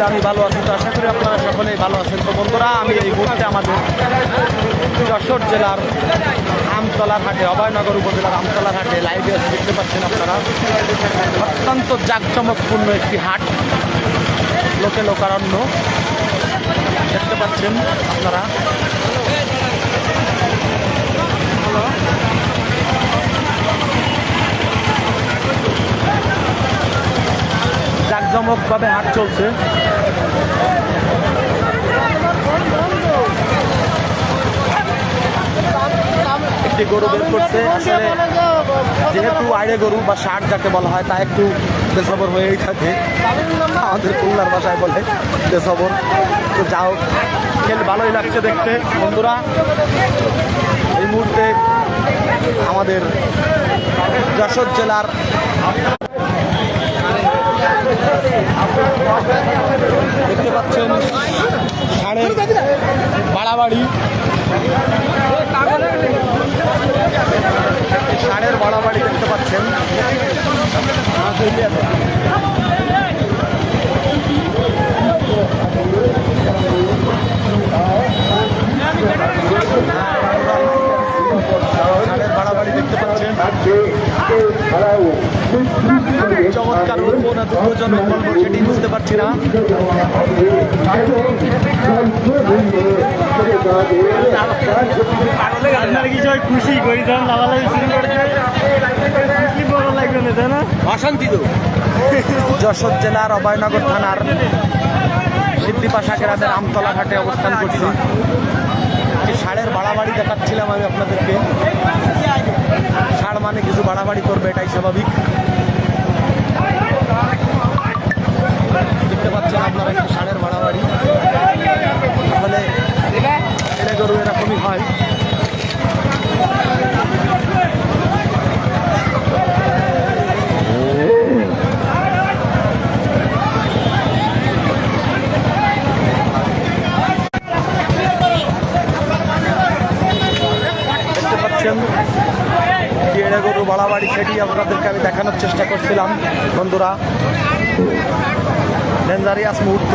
আলহামদুলিল্লাহ আমি ভালো আছি। তো আশা করি আপনারা সকলেই ভালো আছেন। তো বন্ধুরা, আমি এই মুহূর্তে আমাদের যশোর জেলার আমতলার হাটে, অভয়নগর উপজেলার আমতলার হাটে লাইভে আছে, দেখতে পাচ্ছেন আপনারা। অত্যন্ত জাঁকজমকপূর্ণ একটি হাট, লোকে লোকারণ্য, দেখতে পাচ্ছেন আপনারা। জাঁকজমকভাবে হাট চলছে। একটি গরু বের করছে। আসলে যেহেতু আইড়ে গরু বা ষাট যাকে বলা হয়, তা একটু বেসবর হয়েই থাকে, আমাদের খুলনার ভাষায় বলে বেসবর। তো যাও, খেলে ভালোই লাগছে দেখতে। বন্ধুরা, এই মুহূর্তে আমাদের যশোর জেলার দেখতে পাচ্ছেন ষাঁড়ের বাড়াবাড়ি, ষাঁড়ের বাড়াবাড়ি দেখতে পাচ্ছেন। ষাঁড়ের বাড়াবাড়ি দেখতে পাচ্ছেন। চমৎকার বলবো না দুঃখজনক বলবো সেটি বুঝতে পারছি না। খুশি করি অশান্তি। তো যশোর জেলার অভয়নগর থানার সিদ্ধিপাশা গ্রামের আমতলা ঘাটে অবস্থান করছি। ষাঁড়ের বাড়াবাড়ি দেখাচ্ছিলাম আমি আপনাদেরকে। ষাঁড় মানে কিছু বাড়াবাড়ি করবে, এটাই স্বাভাবিক। দেখতে পাচ্ছেন আপনারা একটু ষাঁড়ের বাড়াবাড়ি। তাহলে এনে গরু এরকমই হয়। এড়ে গরু বাড়াবাড়ি, সেটি আপনাদেরকে আমি দেখানোর চেষ্টা করছিলাম। বন্ধুরা, ডেঞ্জারিয়াস মুহূর্ত,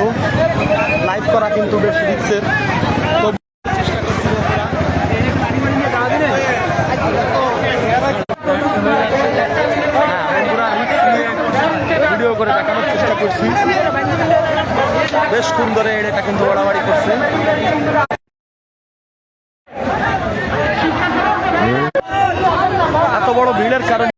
লাইভ করা কিন্তু বেশ রিস্কের। তো চেষ্টা করছি বন্ধুরা, রিস্ক নিয়ে ভিডিও করে দেখানোর চেষ্টা করছি। বেশ সুন্দর এড়েটা কিন্তু বাড়াবাড়ি করছে।